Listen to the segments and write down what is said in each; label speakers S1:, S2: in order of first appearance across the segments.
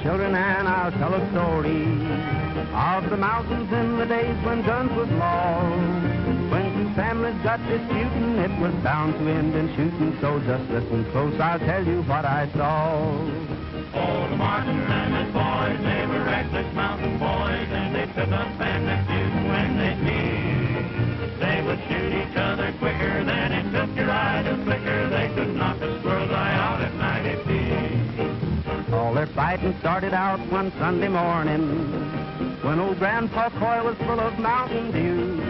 S1: Children, and I'll tell a story of the mountains in the days when guns was law. When two families got disputing, it was bound to end in shooting. So just listen close, I'll tell you what I saw.
S2: Oh, the Martin and his boys, they were reckless mountain boys, and they took up family feuding when they meet. They would shoot each other quicker than it took your eye to flicker. They could knock a squirrel's eye out at 90 feet.
S1: All their fighting started out one Sunday morning when old Grandpa Coy was full of Mountain Dew.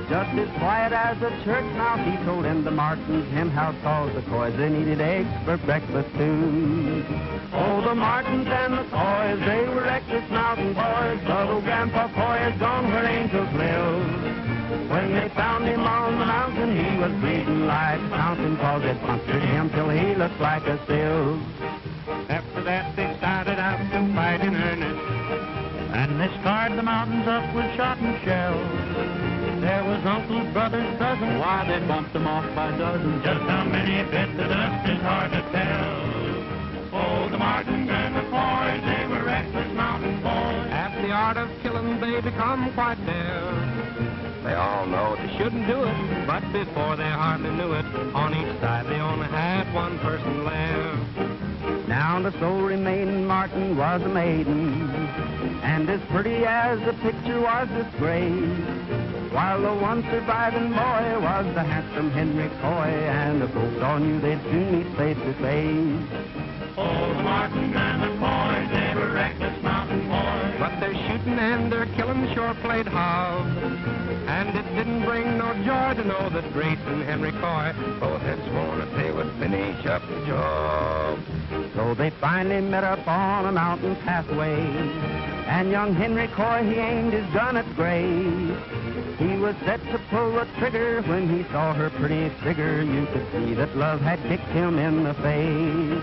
S1: Just as quiet as a church mouse, he told in the Martins hen house calls the Coys they needed eggs for breakfast too. Oh, the Martins and the Coys, they were reckless mountain boys, but old Grandpa Coy is gone where angels live. When they found him on the mountain, he was bleeding like a fountain, cause it punctured him till he looked like a sieve.
S2: After that, they started out to fight in earnest, and they scarred the mountains up with shot and shell. There was uncles, brothers, cousins, why they bumped them off by dozens. Just how many bit the dust is hard to tell. Oh, the Martins and the Coys, they were reckless mountain boys.
S1: At the art of killing, they become quite dare. They all know they shouldn't do it, but before they hardly knew it, on each side they only had one person left. Now the sole remaining Martin was a maiden, and as pretty as the picture was disgraced, while the one surviving boy was the handsome Henry Coy, and the folks all knew they'd soon meet face to face.
S2: Oh, the Martins and the Coys, they were reckless mountain boys.
S1: But their shooting and their killing sure played hob, and it didn't bring no joy to know that Grace and Henry Coy both had sworn that they would finish up the job. So they finally met up on a mountain pathway, and young Henry Coy, he aimed his gun at Grace. He was set to pull the trigger when he saw her pretty figure. You could see that love had kicked him in the face.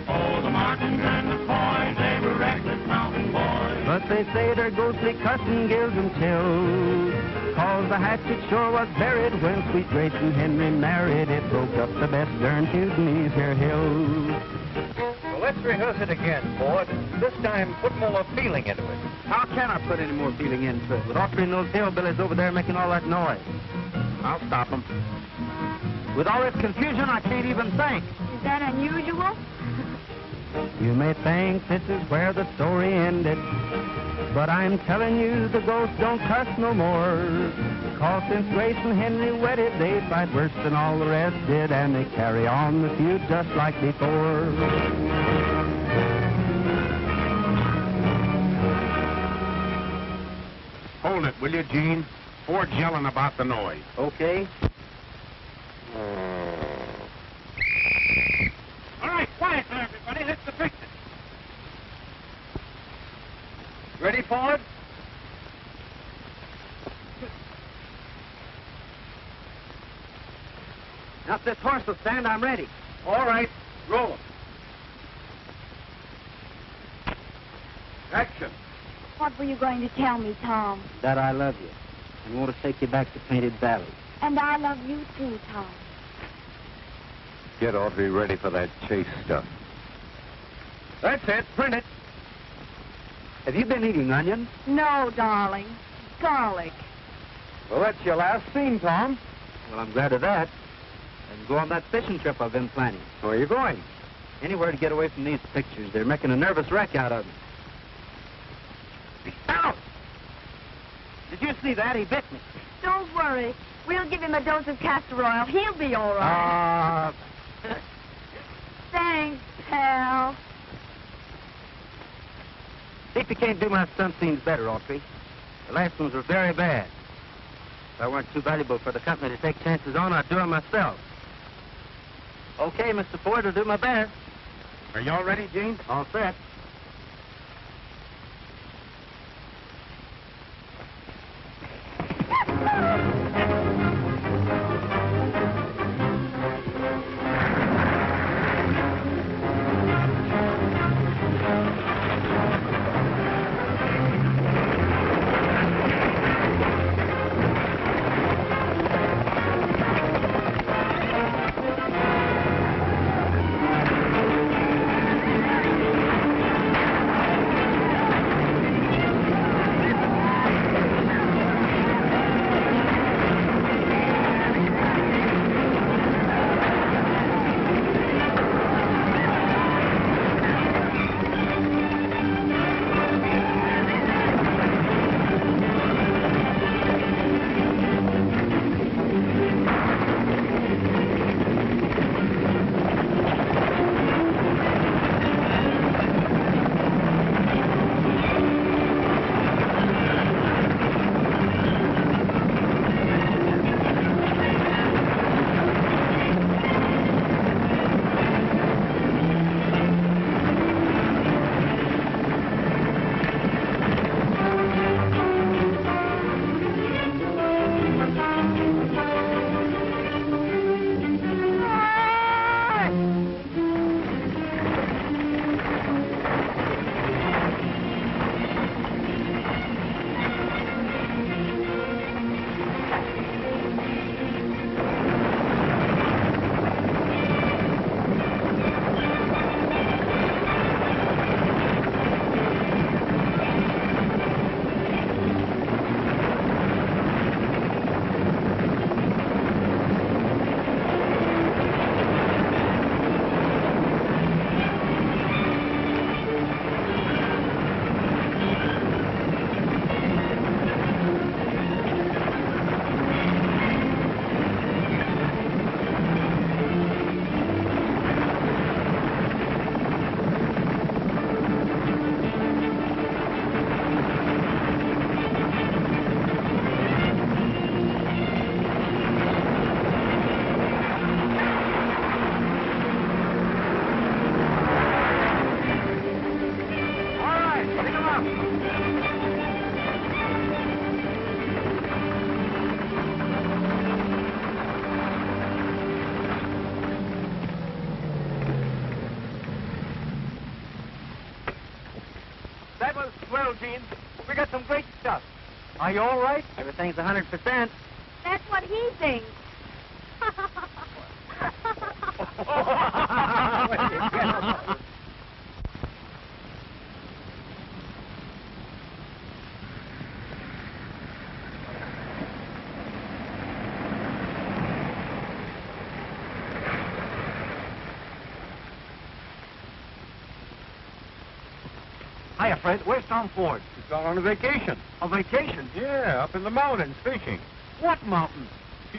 S2: Oh, the Martins and the Coys, they were reckless mountain boys.
S1: But they say their ghostly cussing gives them chills, cause the hatchet sure was buried when sweet Grace and Henry married. It broke up the best darn feud in these here hills.
S3: Well, let's rehearse it again, Ford. This time, put more feeling into it.
S1: How can I put any more feeling into it with Autry and those hillbillies over there making all that noise? I'll stop them. With all this confusion, I can't even think.
S4: Is that unusual?
S1: You may think this is where the story ended, but I'm telling you the ghosts don't cuss no more. Cause since Grace and Henry wedded, they fight worse than all the rest did, and they carry on the feud just like before.
S5: Hold it, will you, Gene? Ford's yelling about the noise.
S1: Okay.
S3: All right, quiet now, everybody. Let's fix it. Ready? ready, Ford?
S1: Now, if this horse will stand, I'm ready.
S3: All right, roll 'em. Action.
S4: What were you going to tell me, Tom?
S1: That I love you and want to take you back to Painted Valley.
S4: And I love you too, Tom.
S5: Get Autry ready for that chase stuff.
S3: That's it. Print it.
S1: Have you been eating onions?
S4: No, darling. Garlic.
S3: Well, that's your last scene, Tom.
S1: Well, I'm glad of that. And go on that fishing trip I've been planning.
S3: Where are you going?
S1: Anywhere to get away from these pictures. They're making a nervous wreck out of me. Ow! Did you see that? He bit me.
S4: Don't worry. We'll give him a dose of castor oil. He'll be all right. Thanks, pal.
S1: See if you can't do my stunt scenes better, Autry. The last ones were very bad. If I weren't too valuable for the company to take chances on, I'd do them myself. Okay, Mr. Ford, I'll do my best.
S5: Are you all ready, Gene?
S1: All set.
S3: That was swell, Gene. We got some great stuff. Are you all right?
S1: Everything's 100%.
S4: That's what he thinks.
S3: Hiya, Fred. Where's Tom Ford?
S5: He's gone on a vacation.
S3: A vacation?
S5: Yeah, up in the mountains fishing.
S3: What mountain?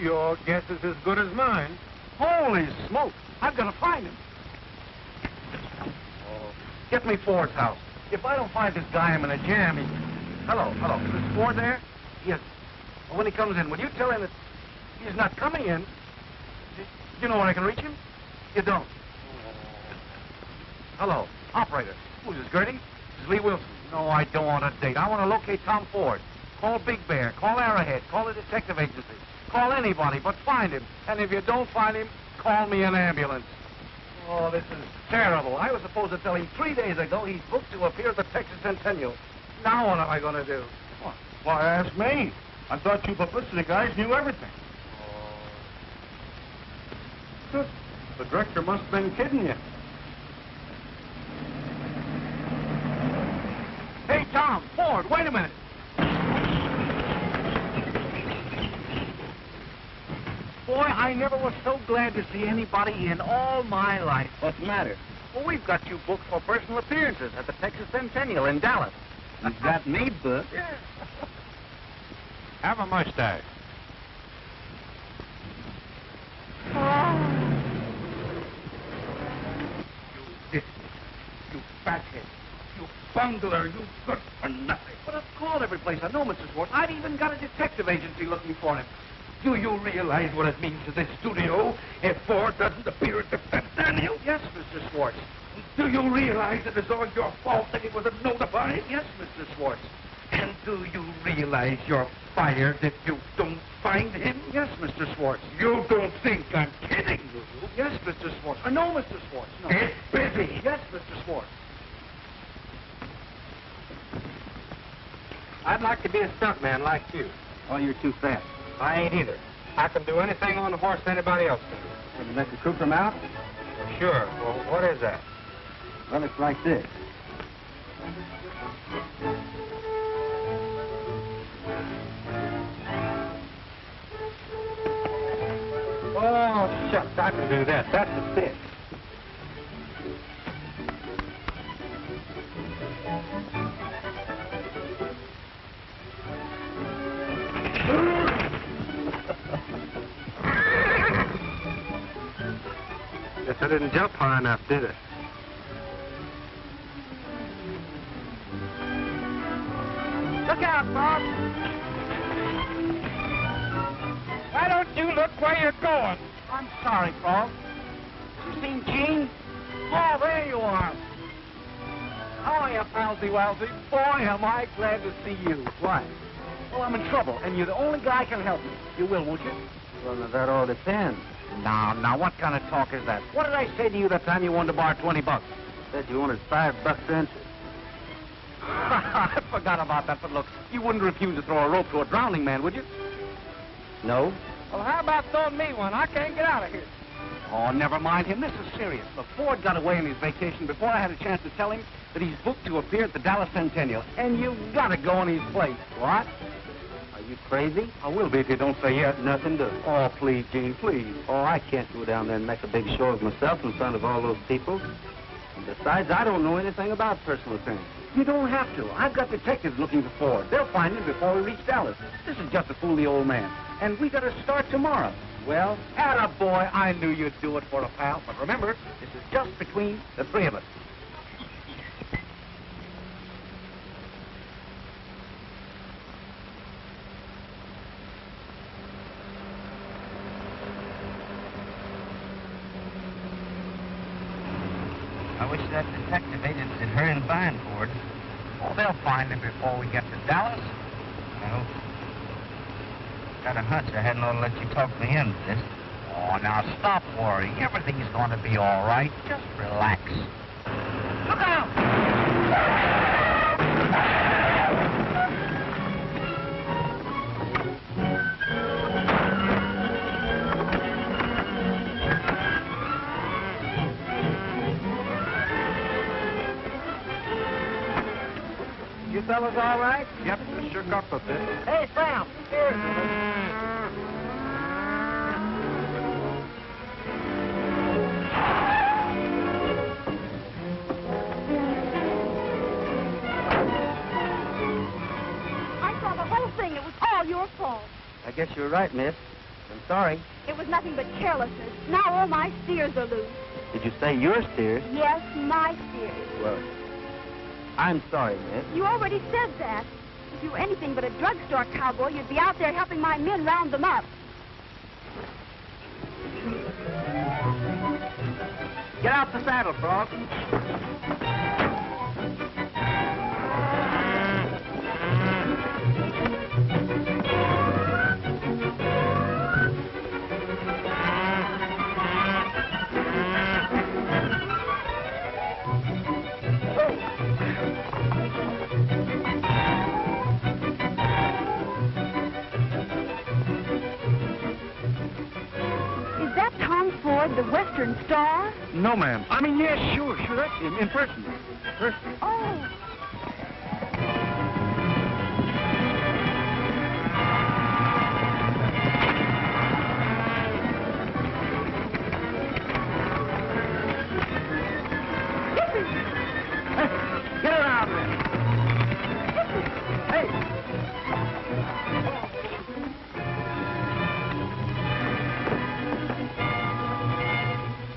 S5: Your guess is as good as mine.
S3: Holy smoke. I've got to find him. Oh, get me Ford's house. If I don't find this guy, I'm in a jam. Hello. Is this Ford there? Yes. Well, when he comes in, will you tell him that he's not coming in? You know where I can reach him? You don't. Hello. Operator. Who's this, Gertie? This is Lee Wilson. No, I don't want a date. I want to locate Tom Ford. Call Big Bear. Call Arrowhead. Call the detective agency. Call anybody, but find him. And if you don't find him, call me an ambulance. Oh, this is terrible. I was supposed to tell him 3 days ago he's booked to appear at the Texas Centennial. Now what am I going to do?
S5: What? Why, ask me. I thought you publicity guys knew everything.
S3: Oh.
S5: The director must have been kidding you.
S3: Hey, Tom, Ford, wait a minute. Boy, I never was so glad to see anybody in all my life.
S5: What's the matter?
S3: Well, we've got you booked for personal appearances at the Texas Centennial in Dallas.
S5: You've got me booked?
S3: Yeah.
S2: Have a mustache.
S3: You fathead. You bungler. You good for nothing. But I've called every place I know, Mr. Schwartz. I've even got a detective agency looking for him. Do you realize what it means to this studio if Ford doesn't appear at the Centennial? Yes, Mr. Schwartz. Do you realize it is all your fault that he wasn't notified? Yes, Mr. Schwartz. And do you realize you're fired if you don't find him? Yes, Mr. Schwartz. You don't think I'm kidding, do you? Yes, Mr. Schwartz. I know, Mr. Schwartz. No. Get busy. Yes, Mr. Schwartz.
S5: I'd like to be a stuntman like you.
S3: Oh, you're too fast.
S5: I ain't either. I can do anything on the horse anybody else can do.
S3: Can you make a crew come out?
S5: Well, sure. Well, what is that?
S3: Well, it's like this.
S5: Oh, shucks, I can do that. That's a stick. Guess I didn't jump high enough, did I?
S4: Look out, Bob.
S2: Why don't you look where you're going?
S3: I'm sorry, Paul. You seen Gene? Oh, there you are. How are you, Palsy Walsy? Boy, am I glad to see you. Why? Well, I'm in trouble, and you're the only guy can help me. You will, won't you?
S1: Well, now, that all depends.
S3: Now, what kind of talk is that? What did I say to you that time you wanted to borrow $20?
S1: Said you wanted $5 an inch.
S3: I forgot about that, but look, you wouldn't refuse to throw a rope to a drowning man, would you?
S1: No?
S2: Well, how about throwing me one? I can't get out of here.
S3: Oh, never mind him. This is serious. The Ford got away on his vacation before I had a chance to tell him that he's booked to appear at the Dallas Centennial, and you've got to go in his place. What?
S1: Are you crazy?
S3: I will be if you don't say yes.
S1: Nothing doing.
S3: Oh, please, Gene, please.
S1: Oh, I can't go down there and make a big show of myself in front of all those people. And besides, I don't know anything about personal appearance.
S3: You don't have to. I've got detectives looking for Ford. They'll find him before we reach Dallas. This is just to fool the old man. And we got to start tomorrow. Well, attaboy, I knew you'd do it for a pal. But remember, this is just between the three of us.
S6: I wish that detective agency would hurry and find Ford. Oh, they'll find him before we get to Dallas. Well, got a hunch I hadn't ought to let you talk me into this. Oh, now stop worrying. Everything's going to be all right. Just relax. Look out!
S3: You fellas all right?
S5: Yep, it shook up a bit.
S3: Hey, Sam, here.
S4: I saw the whole thing. It was all your fault.
S1: I guess you're right, miss. I'm sorry.
S4: It was nothing but carelessness. Now all my steers are loose.
S1: Did you say your steers?
S4: Yes, my steers.
S1: Well, I'm sorry, miss.
S4: You already said that. If you were anything but a drugstore cowboy, you'd be out there helping my men round them up.
S3: Get out the saddle, Frog.
S4: the Western Star?
S3: No, ma'am. I mean, yes, sure, that's him, in person.
S4: Oh.
S3: Get her out of there. Hey.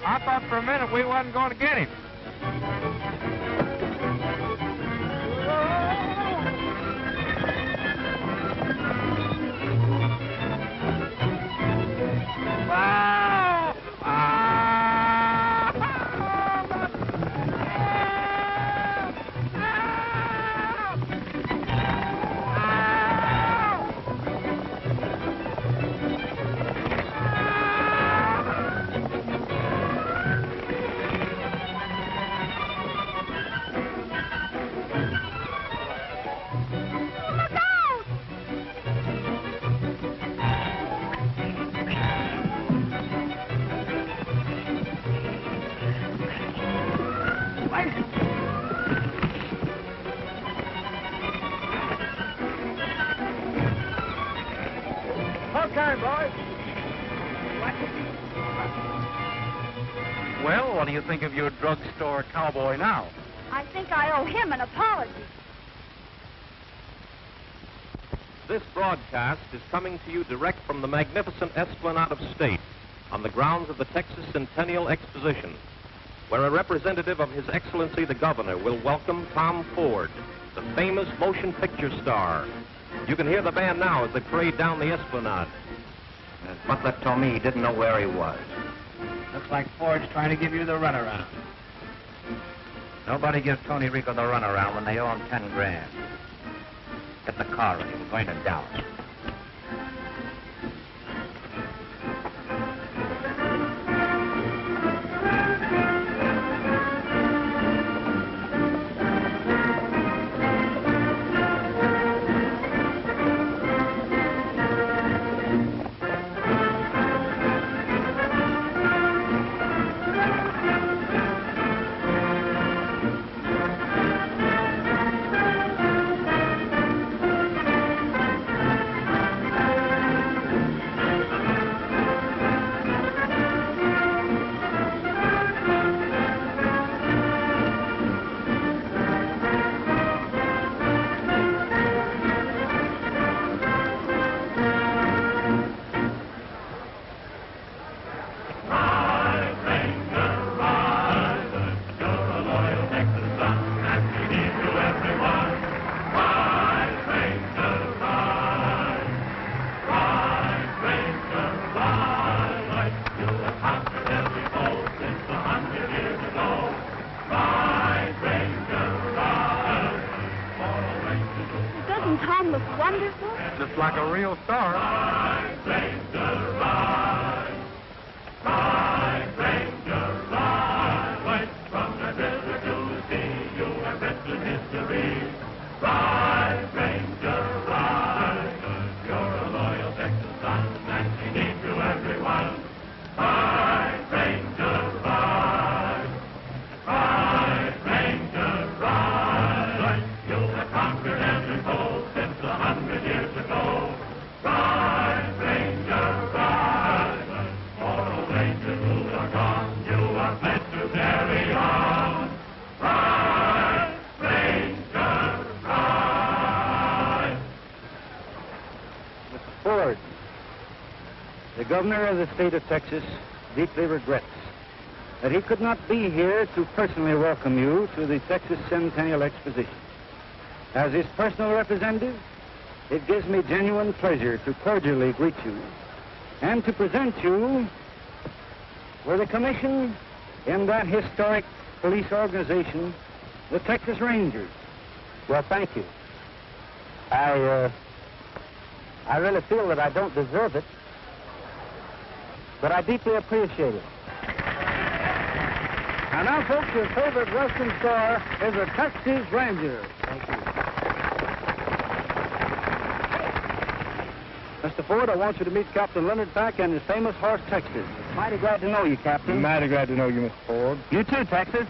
S5: I thought for a minute we wasn't going to get him.
S3: Well, what do you think of your drugstore cowboy now?
S4: I think I owe him an apology.
S7: This broadcast is coming to you direct from the magnificent Esplanade of State on the grounds of the Texas Centennial Exposition, where a representative of His Excellency the Governor will welcome Tom Ford, the famous motion picture star. You can hear the band now as they parade down the Esplanade.
S6: Butler told me he didn't know where he was.
S2: Looks like Ford's trying to give you the runaround.
S6: Nobody gives Tony Rico the runaround when they owe him 10 grand. Get the car ready. We're going to Dallas.
S3: Just like a real star.
S2: Ride, Ranger, ride. Ride, Ranger, ride. Right from the river to the sea, you have written history. Ride, Ranger, ride. You're a loyal Texas son, and we need you, everyone. Ride, Ranger, ride. Ride, Ranger, ride. You have conquered every foe since 100 years ago. Ride, Ranger, ride. For old Ranger who are gone, you are meant to carry on. Ride, Ranger, ride.
S3: Mr. Ford, the governor of the state of Texas deeply regrets that he could not be here to personally welcome you to the Texas Centennial Exposition. As his personal representative, it gives me genuine pleasure to cordially greet you and to present you with a commission in that historic police organization, the Texas Rangers. Well, thank you. I really feel that I don't deserve it, but I deeply appreciate it. And now, folks, your favorite Western star is the Texas Ranger. Thank you.
S1: Mr. Ford, I want you to meet Captain Leonard Pack and his famous horse, Texas. Mighty glad to know you, Captain.
S3: Mighty glad to know you, Mr. Ford.
S1: You too, Texas.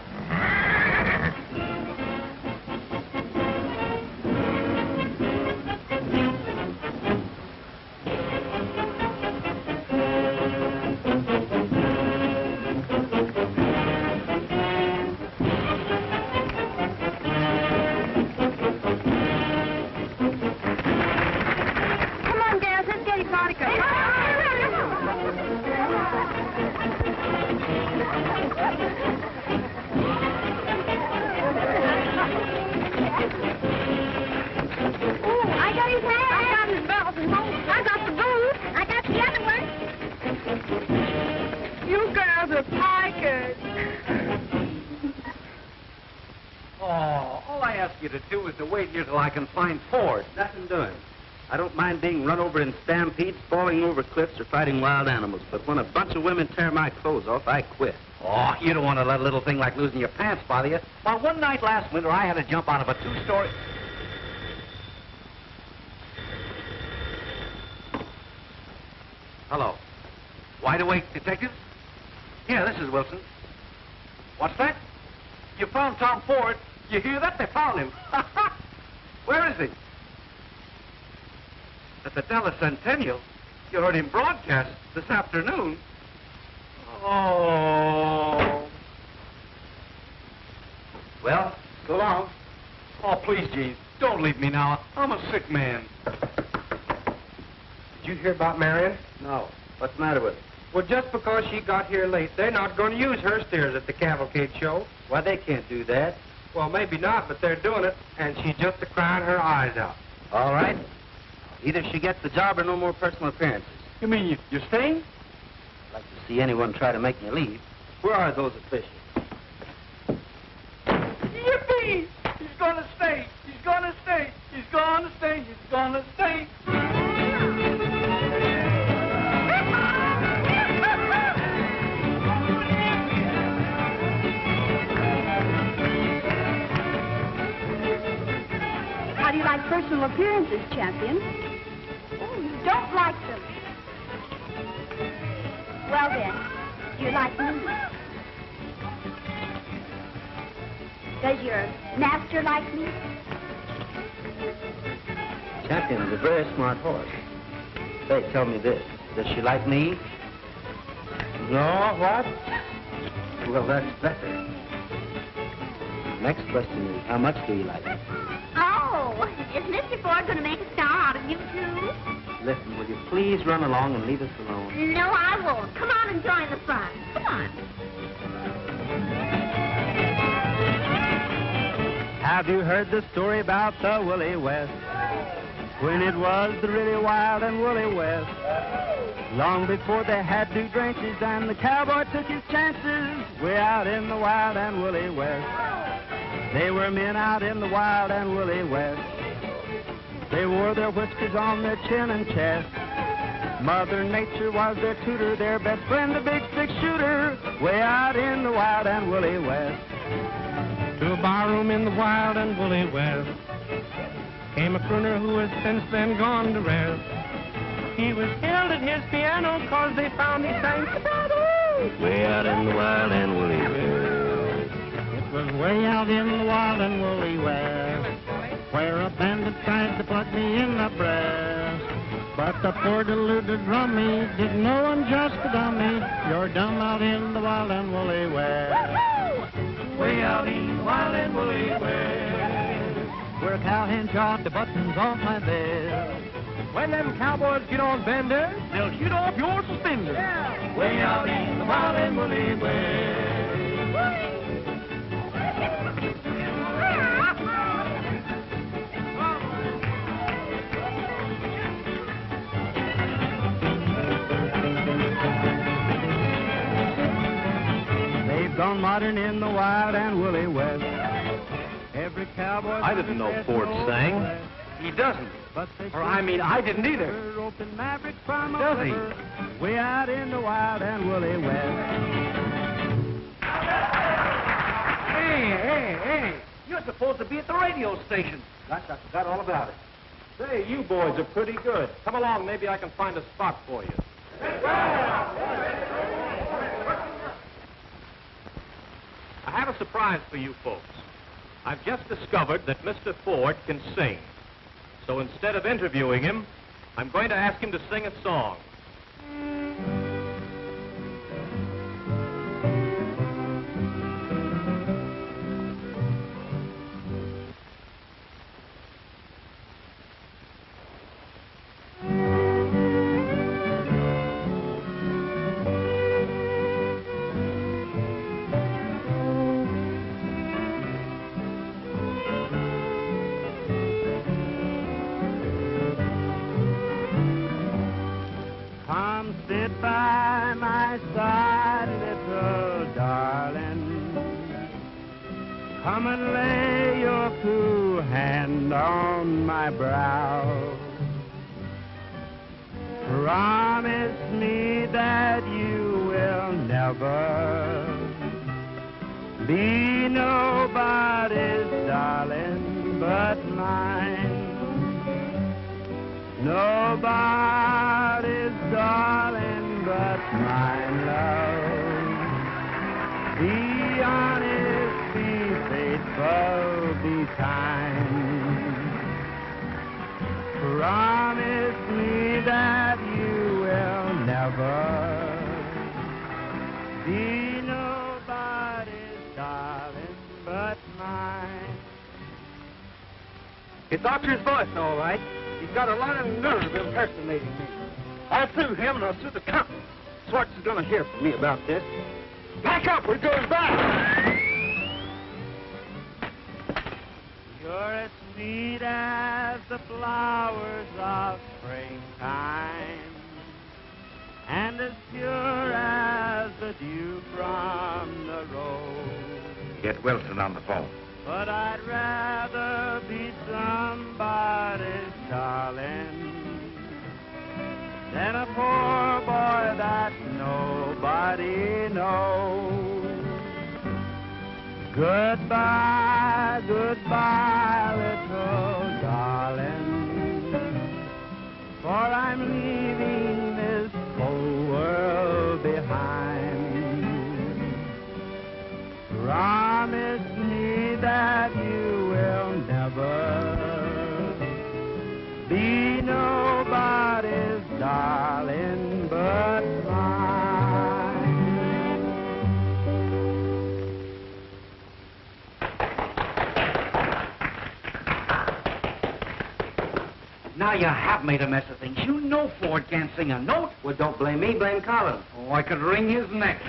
S3: I can find Ford.
S1: Nothing doing. I don't mind being run over in stampedes, falling over cliffs, or fighting wild animals, but when a bunch of women tear my clothes off, I quit.
S3: Oh, you don't want to let a little thing like losing your pants bother you. Well, one night last winter, I had to jump out of a two-story... Hello. Wide awake, detective? Yeah, this is Wilson. What's that? You found Tom Ford. You hear that? They found him. Where is he? At the Dallas Centennial. You heard him broadcast this afternoon. Oh. Well, so long. Oh, please, Gene, don't leave me now. I'm a sick man.
S8: Did you hear about Marion?
S1: No. What's the matter with her?
S8: Well, just because she got here late, they're not going to use her steers at the cavalcade show.
S1: Why, they can't do that.
S8: Well, maybe not, but they're doing it, and she's just crying her eyes out.
S1: All right. Either she gets the job or no more personal appearances.
S3: You mean you're staying?
S1: I'd like to see anyone try to make me leave. Where are those officials?
S3: Yippee! He's gonna stay. He's gonna stay. He's gonna stay. He's gonna stay.
S4: How do you like personal appearances, champion? Oh, you don't like them. Well then, do you like me? Does your master like me?
S1: Champion is a very smart horse. Say, tell me this. Does she like me? No, what? Well, that's better. Next question is, how much do you like me?
S4: Oh, is Mr. Ford going to make a star out of you, too?
S1: Listen, will you please run along and leave us alone?
S4: No, I won't. Come on and join the fun. Come on.
S1: Have you heard the story about the Willie West? When it was the really wild and woolly West. Long before they had new drenches and the cowboy took his chances. Way out in the wild and woolly West. They were men out in the wild and woolly West. They wore their whiskers on their chin and chest. Mother Nature was their tutor, their best friend, a big six-shooter. Way out in the wild and woolly West.
S8: To a barroom in the wild and woolly West came a crooner who has since then gone to rest. He was killed at his piano 'cause they found he sang staccato. Way out in the wild and woolly West. It was way out in the wild and woolly West where a bandit tried to plug me in the breast. But the poor deluded rummy didn't know I'm just a dummy. You're dumb out in the wild and woolly West. Way out in the wild and woolly West where a cowhand chopped the buttons off my vest. When them cowboys get on bender, they'll shoot off your suspenders. Yeah. Way out in the wild and woolly West.
S1: They've gone modern in the wild and woolly West. Every cowboy...
S7: I didn't know Ford sang.
S3: He doesn't. Or, I mean, I didn't either.
S1: Does he? Way out in the wild and woolly West.
S3: Hey, hey, hey. You're supposed to be at the radio station.
S1: Gosh, I forgot all about it.
S7: Say, you boys are pretty good. Come along, maybe I can find a spot for you. I have a surprise for you folks. I've just discovered that Mr. Ford can sing. So instead of interviewing him, I'm going to ask him to sing a song.
S1: By my side, little darling, come and lay your cool hand on my brow. Promise me that you will never be nobody's darling but mine. Nobody's darling but mine, love. Be honest, be faithful, be kind. Promise me that you will never be nobody's darling but mine.
S3: It's Autry's voice, all right. He's got a lot of nerve impersonating me. I'll sue him and I'll sue the company. Swartz is going to hear from me about this. Pack up, we're going back.
S1: You're as sweet as the flowers of springtime, and as pure as the dew from the rose.
S5: Get Wilson on the phone.
S1: But I'd rather be somebody's darling than a poor boy that nobody knows. Goodbye, goodbye, little darling, for I'm leaving this whole world behind. Promise me that you will never be nobody's darling but mine.
S6: Now you have made a mess of things. You know Ford can't sing a note.
S3: Well, don't blame me, blame Collins.
S6: Oh, I could wring his neck.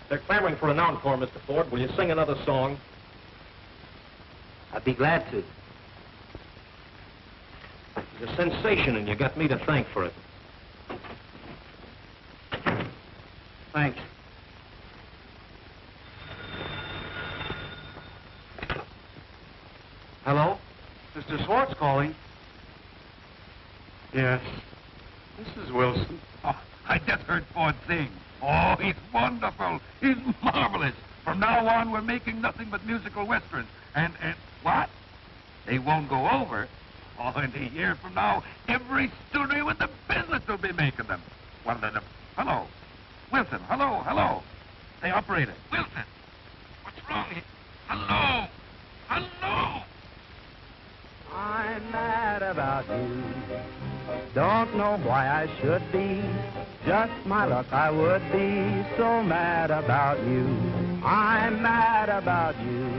S7: They're clamoring for an encore, Mr. Ford. Will you sing another song?
S3: I'd be glad to.
S7: It's a sensation, and you got me to thank for it.
S6: Thanks.
S3: Hello? Mr. Swartz calling.
S5: Yes. This is Wilson. Oh, I just heard Ford sing. Oh, he's wonderful. He's marvelous. From now on, we're making nothing but musical westerns. And what? They won't go over. Oh, in a year from now, every studio in the business will be making them. Well, then, hello. Wilson, hello. Hey, operator. Wilson, what's wrong here? Hello.
S1: I'm mad about you. Don't know why I should be. Just my luck, I would be so mad about you. I'm mad about you.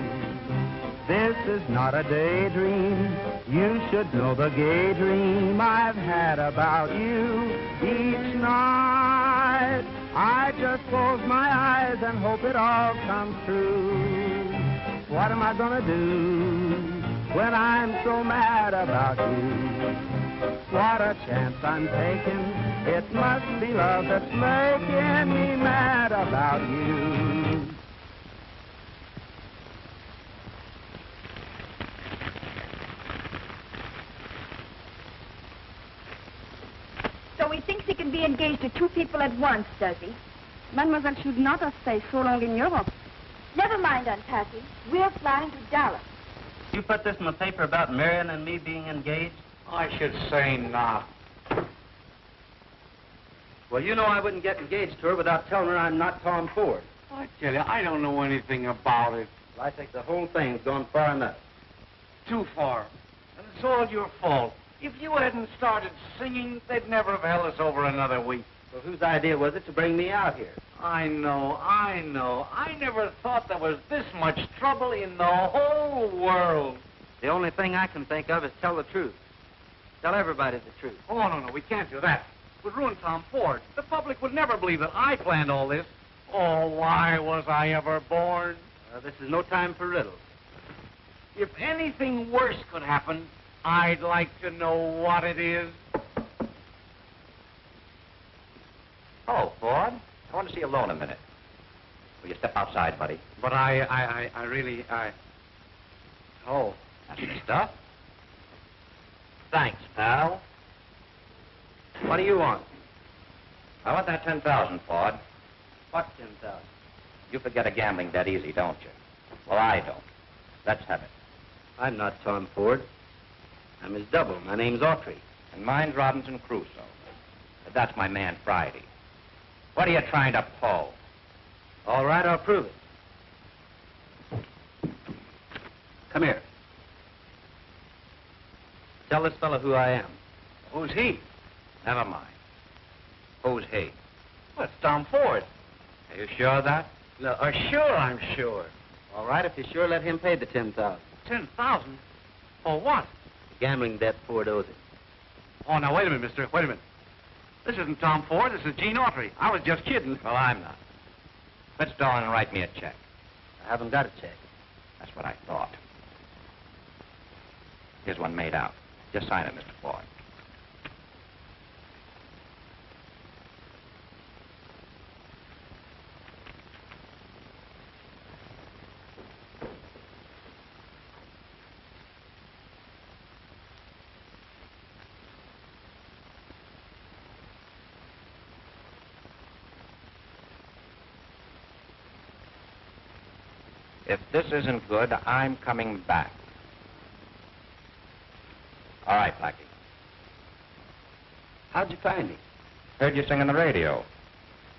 S1: This is not a daydream. You should know the gay dream I've had about you. Each night, I just close my eyes and hope it all comes true. What am I gonna do when I'm so mad about you? What a chance I'm taking. It must be love that's making me mad about you.
S4: So he thinks he can be engaged to two people at once, does he? Mademoiselle should not have stayed so long in Europe. Never mind, Aunt Patty. We're flying to Dallas.
S6: You put this in the paper about Marion and me being engaged?
S3: I should say not.
S1: Well, you know I wouldn't get engaged to her without telling her I'm not Tom Ford.
S3: I tell you, I don't know anything about it.
S1: Well, I think the whole thing's gone far enough.
S3: Too far. And it's all your fault. If you hadn't started singing, they'd never have held us over another week.
S1: Well, whose idea was it to bring me out here?
S3: I know. I never thought there was this much trouble in the whole world.
S1: The only thing I can think of is tell the truth. Tell everybody the truth.
S3: Oh, no, we can't do that. We'd ruin Tom Ford. The public would never believe that I planned all this. Oh, why was I ever born?
S1: This is no time for riddles.
S3: If anything worse could happen, I'd like to know what it is.
S6: Oh, Ford, I want to see you alone a minute. Will you step outside, buddy?
S3: But I really.
S6: Oh, that's the stuff. Thanks, pal.
S1: What do you want?
S6: I want that 10,000, Ford.
S1: What 10,000?
S6: You forget a gambling that easy, don't you? Well, I don't. Let's have it.
S1: I'm not Tom Ford. I'm his double. My name's Autry.
S6: And mine's Robinson Crusoe. But that's my man, Friday. What are you trying to pull?
S1: All right, I'll prove it. Come here. Tell this fellow who I am.
S3: Who's he?
S6: Never mind. Who's he?
S3: Well, it's Tom Ford.
S6: Are you sure of that?
S3: No, sure, I'm sure.
S1: All right, if you're sure, let him pay the 10,000.
S3: 10,000? For what?
S1: The gambling debt Ford owes him.
S3: Oh, now, wait a minute, mister. Wait a minute. This isn't Tom Ford. This is Gene Autry. I was just kidding.
S6: Well, I'm not. Let's down and write me a check.
S1: I haven't got a check.
S6: That's what I thought. Here's one made out. Just sign it, Mr. Ford. If this isn't good, I'm coming back. All right, Blackie.
S1: How'd you find me?
S6: Heard you sing on the radio.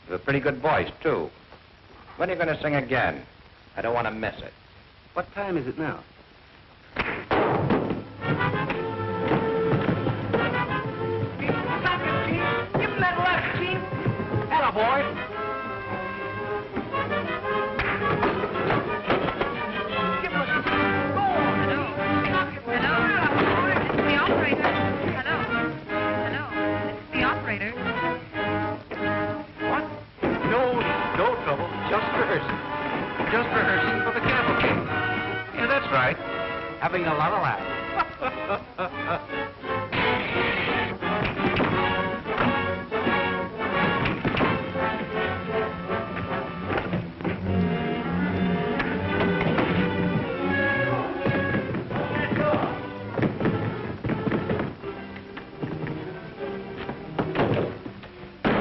S6: You have a pretty good voice, too. When are you going to sing again? I don't want to miss it.
S1: What time is it now?
S3: Stop it, Gene. Give him that left, Gene. Hello, boy. Just rehearsing for the cavalcade. Yeah, that's right. Having a lot of laughs.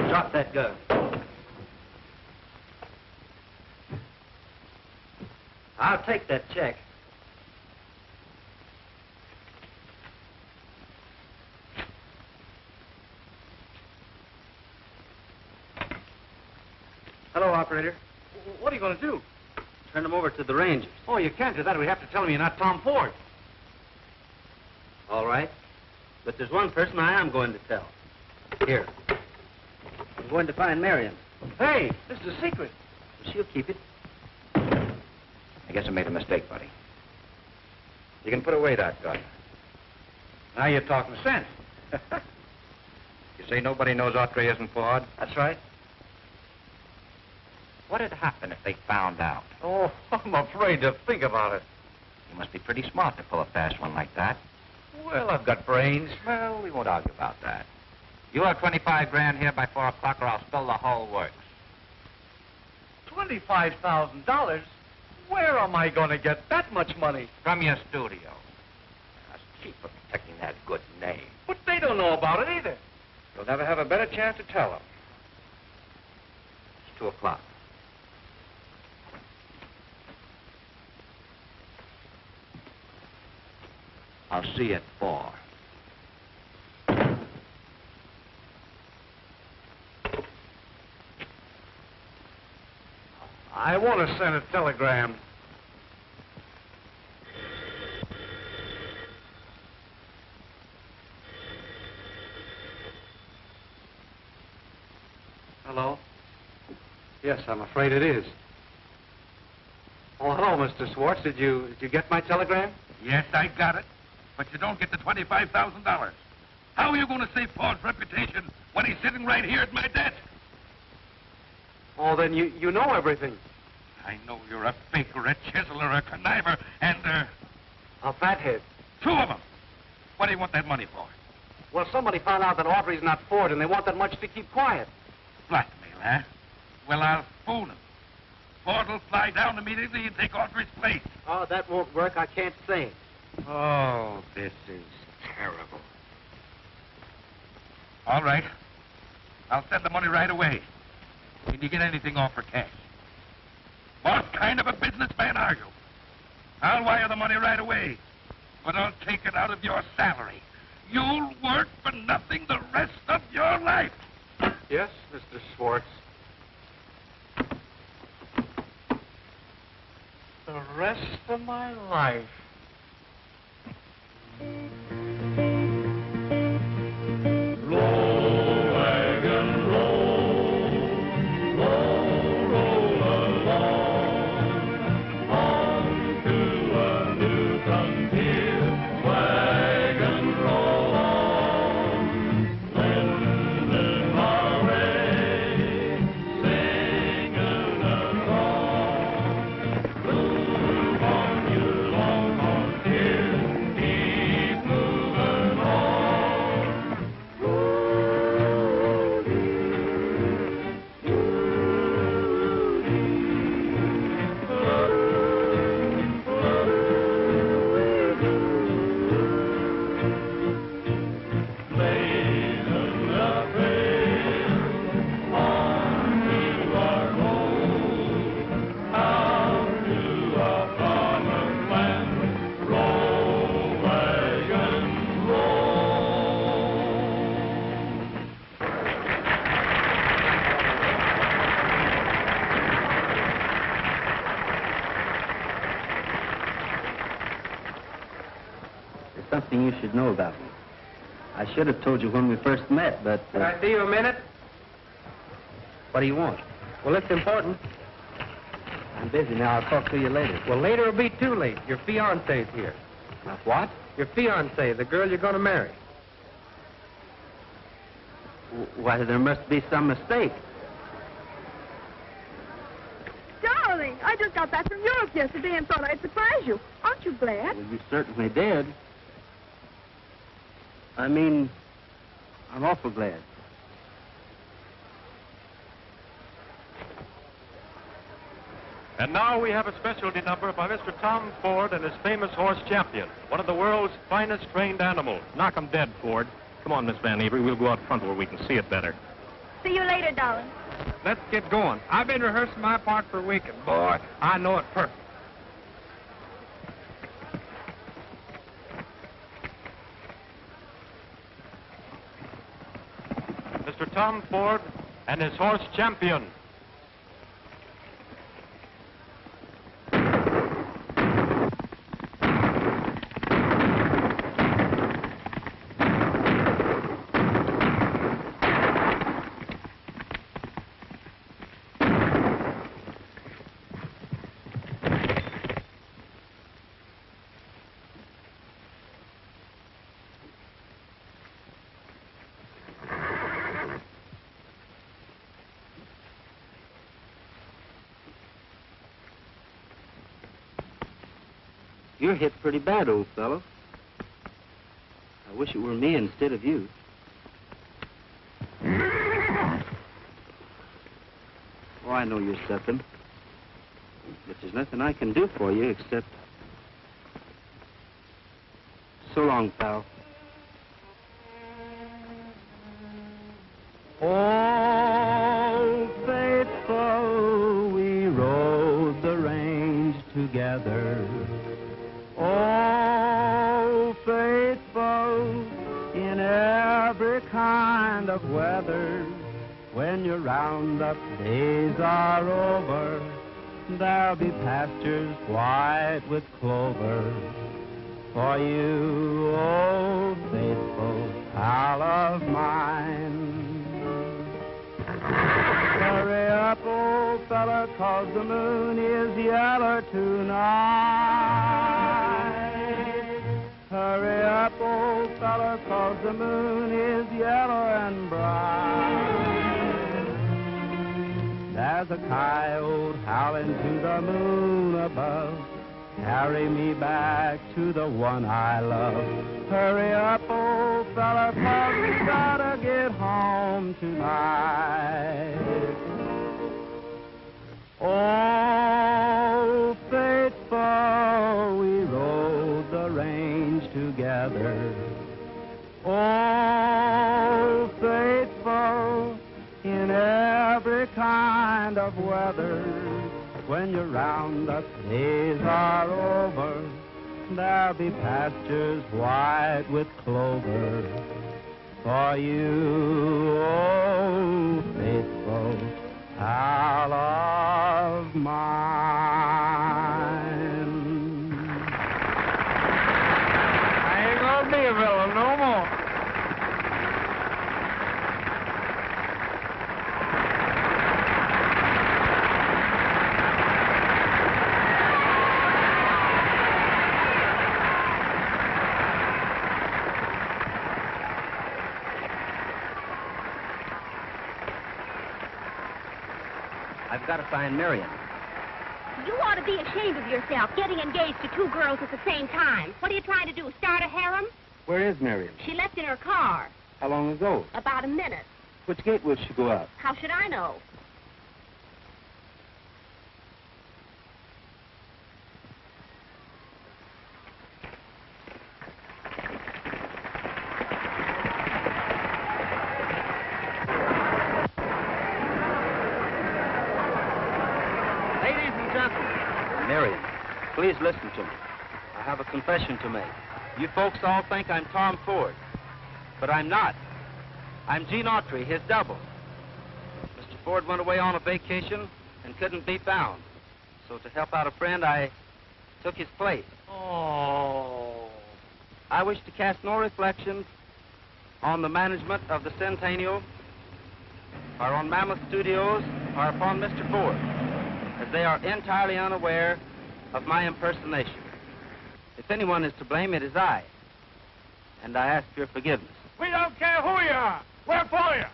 S1: Drop that gun. I'll take that check. Hello, operator.
S3: What are you going to do?
S1: Turn them over to the Rangers.
S3: Oh, you can't do that. We have to tell them you're not Tom Ford.
S1: All right. But there's one person I am going to tell. Here. I'm going to find Marion.
S3: Hey, this is a secret.
S1: She'll keep it.
S6: I guess I made a mistake, buddy. You can put away that gun.
S3: Now you're talking sense.
S6: You say nobody knows Autry isn't Ford?
S3: That's right.
S6: What'd happen if they found out?
S3: Oh, I'm afraid to think about it.
S6: You must be pretty smart to pull a fast one like that.
S3: Well, I've got brains.
S6: Well, we won't argue about that. You have 25 grand here by 4 o'clock or I'll spill the whole works.
S3: $25,000? Where am I going to get that much money?
S6: From your studio. That's cheap for protecting that good name.
S3: But they don't know about it either.
S6: You'll never have a better chance to tell them. It's 2 o'clock. I'll see you at 4.
S3: I want to send a telegram. Hello? Yes, I'm afraid it is. Oh, hello, Mr. Schwartz. Did you get my telegram?
S5: Yes, I got it. But you don't get the $25,000. How are you going to save Ford's reputation when he's sitting right here at my desk?
S3: Oh, then you know everything.
S5: I know you're a faker, a chiseler, a conniver, and,
S3: A fathead.
S5: 2 of them. What do you want that money for?
S3: Well, somebody found out that Autry's not Ford, and they want that much to keep quiet.
S5: Blackmail, huh? Well, I'll phone him. Ford will fly down immediately and take Autry's place.
S3: Oh, that won't work. I can't say.
S5: Oh, this is terrible. All right. I'll send the money right away. Can you get anything off for cash? What kind of a businessman are you? I'll wire the money right away, but I'll take it out of your salary. You'll work for nothing the rest of your life.
S3: Yes, Mr. Schwartz. The rest of my life.
S1: Something you should know about me. I should have told you when we first met, but...
S8: Can I see you a minute?
S1: What do you want?
S8: Well, it's important.
S1: I'm busy now. I'll talk to you later.
S8: Well, later will be too late. Your fiancé's here.
S1: Now, what?
S8: Your fiancée, the girl you're going to marry.
S1: Why, there must be some mistake.
S4: Darling, I just got back from Europe yesterday and thought I'd surprise you. Aren't you glad?
S1: Well, you certainly did. I mean, I'm awful glad.
S7: And now we have a specialty number by Mr. Tom Ford and his famous horse Champion, one of the world's finest trained animals.
S8: Knock 'em dead, Ford. Come on, Miss Van Avery. We'll go out front where we can see it better.
S4: See you later, darling.
S8: Let's get going. I've been rehearsing my part for a week, and boy, I know it perfect.
S7: Mr. Tom Ford and his horse Champion.
S1: You're hit pretty bad, old fellow. I wish it were me instead of you. Oh, I know you're suffering. But there's nothing I can do for you except... So long, pal. Oh, faithful, we rode the range together. Oh, faithful, in every kind of weather. When your roundup days are over, there'll be pastures white with clover for you, oh faithful pal of mine. Hurry up, old fella, 'cause the moon is yellow tonight. Hurry up, old fella, 'cause the moon is yellow and bright. There's a coyote howling to the moon above. Carry me back to the one I love. Hurry up, old fella, 'cause we gotta get home tonight. Oh, faithful, we rode the range together. Oh, faithful, in every kind of weather. When your roundup days are over, there'll be pastures white with clover for you, oh faithful pal of mine.
S8: I ain't gonna be a villain no more.
S1: I've got to find Miriam.
S9: You ought to be ashamed of yourself, getting engaged to two girls at the same time. What are you trying to do, start a harem?
S1: Where is Miriam?
S9: She left in her car.
S1: How long ago?
S9: About a minute.
S1: Which gate will she go out?
S9: How should I know?
S1: Miriam, please listen to me. I have a confession to make. You folks all think I'm Tom Ford, but I'm not. I'm Gene Autry, his double. Mr. Ford went away on a vacation and couldn't be found. So to help out a friend, I took his place.
S8: Oh.
S1: I wish to cast no reflections on the management of the Centennial or on Mammoth Studios or upon Mr. Ford, as they are entirely unaware of my impersonation. If anyone is to blame, it is I. And I ask your forgiveness.
S8: We don't care who you are. We're for you.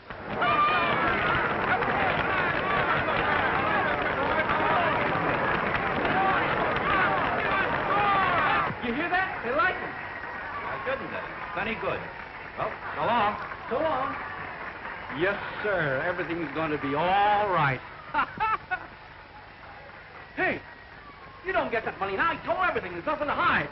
S8: You hear that? They like him.
S1: I shouldn't have. Plenty good. Well, so long.
S8: So long. Yes, sir. Everything's going to be all right. Hey, you don't get that money now. I told everything. There's nothing to hide.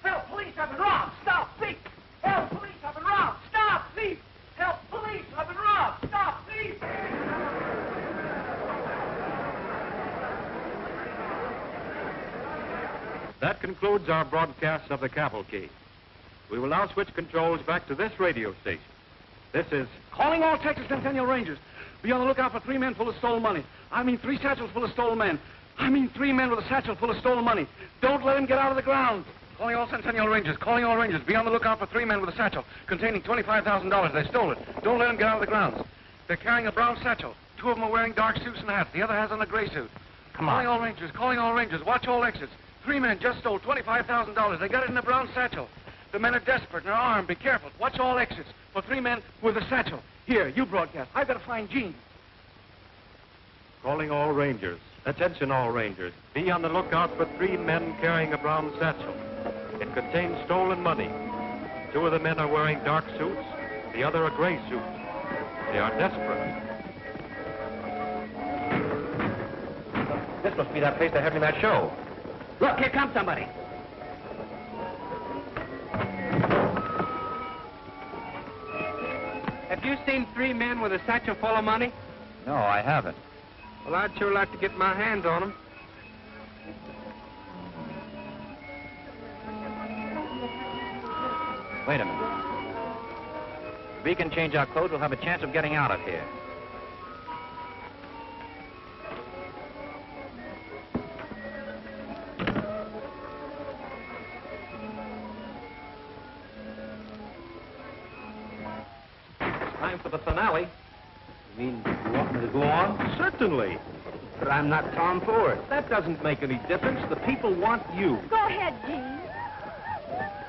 S8: Help, police, I've been robbed. Stop, thief. Help, police, I've been robbed. Stop, thief. Help, police, I've been robbed. Stop, thief.
S7: That concludes our broadcast of the cavalcade. We will now switch controls back to this radio station. This is
S3: Calling all Texas Centennial Rangers. Be on the lookout for 3 men full of stolen money. I mean 3 satchels full of stolen men. I mean 3 men with a satchel full of stolen money. Don't let them get out of the grounds. Calling all Centennial Rangers. Calling all Rangers. Be on the lookout for 3 men with a satchel containing $25,000. They stole it. Don't let them get out of the grounds. They're carrying a brown satchel. 2 of them are wearing dark suits and hats. The other has on a gray suit.
S8: Come on.
S3: Calling all Rangers. Calling all Rangers. Watch all exits. 3 men just stole $25,000. They got it in a brown satchel. The men are desperate and are armed. Be careful. Watch all exits for 3 men with a satchel. Here, you broadcast. I've got to find Gene.
S7: calling all Rangers. Attention all Rangers. Be on the lookout for 3 men carrying a brown satchel. It contains stolen money. 2 of the men are wearing dark suits, the other a gray suit. They are desperate.
S6: This must be that place they're having that show.
S8: Look, here comes somebody. Have you seen 3 men with a satchel full of money?
S1: No, I haven't.
S8: Well, I'd sure like to get my hands on them.
S10: Wait a minute. If we can change our code, we'll have a chance of getting out of here.
S7: Time for the finale.
S1: You mean you want me to go on?
S7: Certainly.
S1: But I'm not Tom Ford.
S7: That doesn't make any difference. The people want you.
S4: Go ahead, Gene.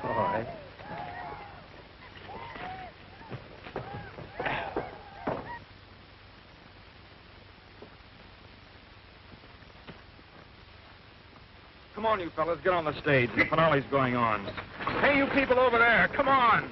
S1: All right.
S5: Come on, you fellas, get on the stage. The finale's going on. Hey, you people over there, come on.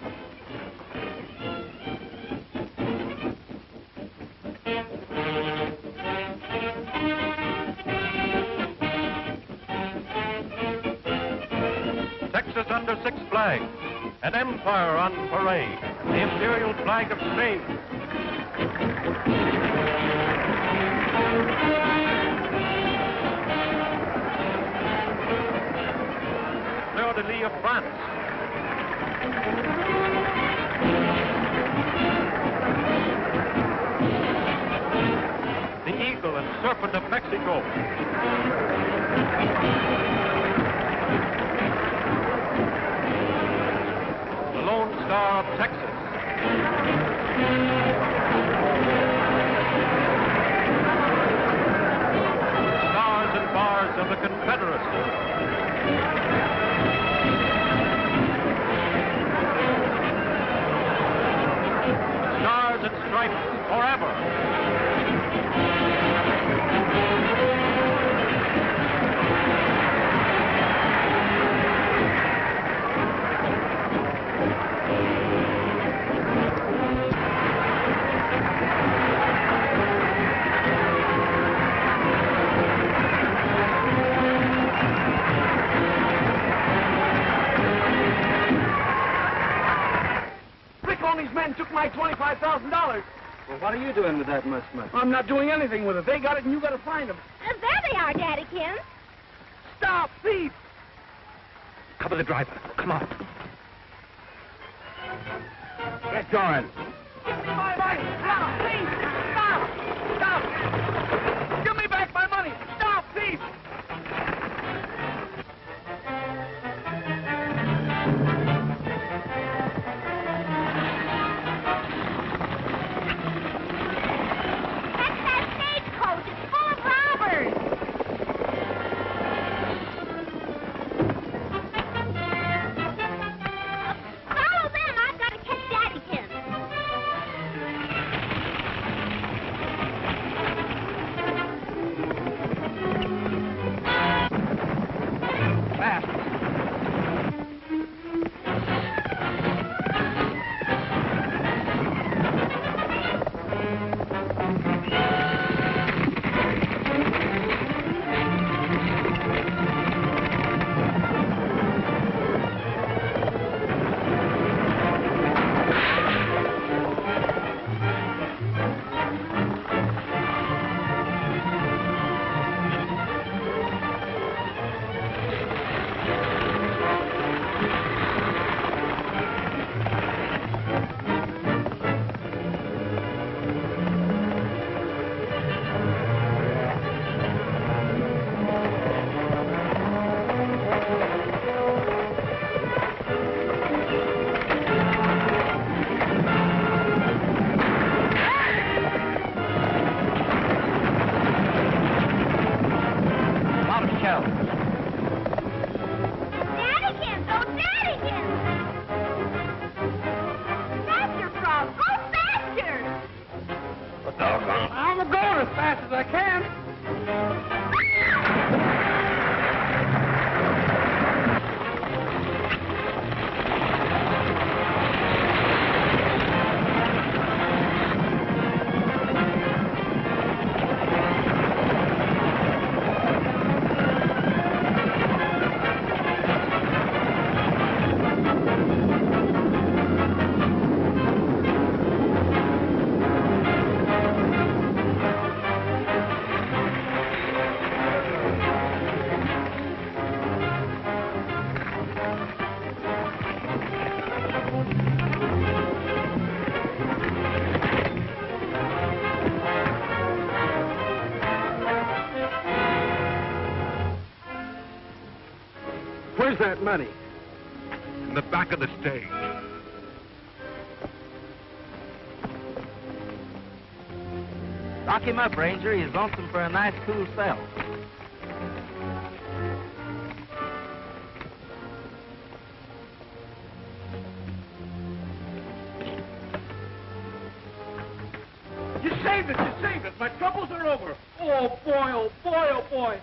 S7: Texas under 6 flags. An empire on parade. The imperial flag of Spain. Fleur-de-lis of France. The eagle and serpent of Mexico. The Lone Star of Texas. Stars and bars of the Confederacy. Stars and stripes forever.
S3: Rick, all these men took my $25,000.
S1: Well, what are you doing with that much money?
S3: I'm not doing anything with it. They got it, and you got to find them.
S9: There they are, Daddykins.
S3: Stop, thief!
S1: Cover the driver. Come on.
S3: Get going. Give me my money. Stop, thief! Stop! Stop! Give me back my money. Stop, thief!
S9: That's that stagecoach. It's full of robbers. Follow them. I've got to catch Daddykins.
S1: Fast. Lot of shells.
S9: Daddykins! Oh, Daddykins! Faster, Frog! Go faster!
S3: I'm going as fast as I can. Where's that money?
S5: In the back of the stage.
S6: Lock him up, Ranger. He's lonesome for a nice, cool cell.
S3: You saved it, you saved it. My troubles are over. Oh, boy, oh, boy, oh, boy.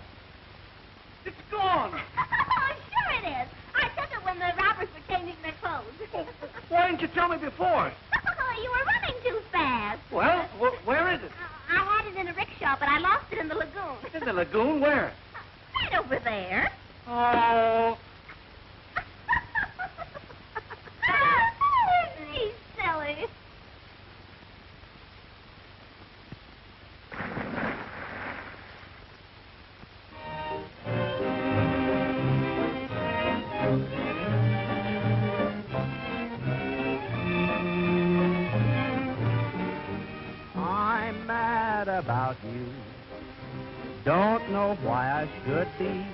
S3: It's gone.
S9: Oh, sure it is. I took it when the robbers were changing their clothes.
S3: Why didn't you tell me before?
S9: Oh, you were running too fast.
S3: Well, where is it?
S9: I had it in a rickshaw, but I lost it in the lagoon.
S3: In the lagoon? Where?
S9: Right over there.
S3: Oh.
S9: Isn't he silly?
S1: I'm mad about you. Don't know why I should be.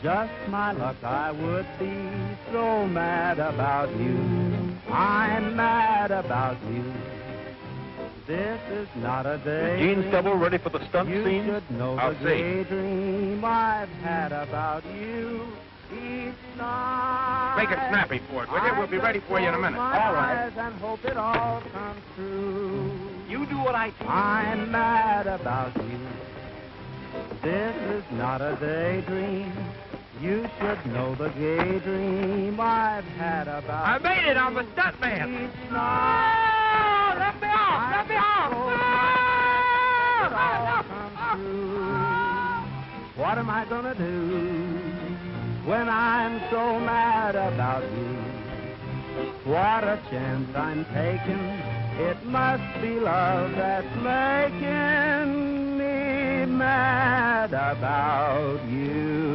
S1: Just my luck I would be so mad about you. I'm mad about you. This is not a day.
S7: Gene's double ready for the stunt
S1: You
S7: scene?
S1: should know
S5: I'll
S1: the
S5: see.
S1: daydream I've had about you each night.
S3: Make it snappy, Ford, will you? We'll be ready for you in a minute.
S1: All right. And hope it all comes true.
S3: You do what I tell you.
S1: I'm mad about you. This is not a daydream. You should know the gay dream I've had about
S3: I made it. I'm a stuntman.
S1: each night.
S3: Let me off! Let me off!
S1: It all comes true. What am I gonna do when I'm so mad about you? What a chance I'm taking. It must be love that's making me mad about you.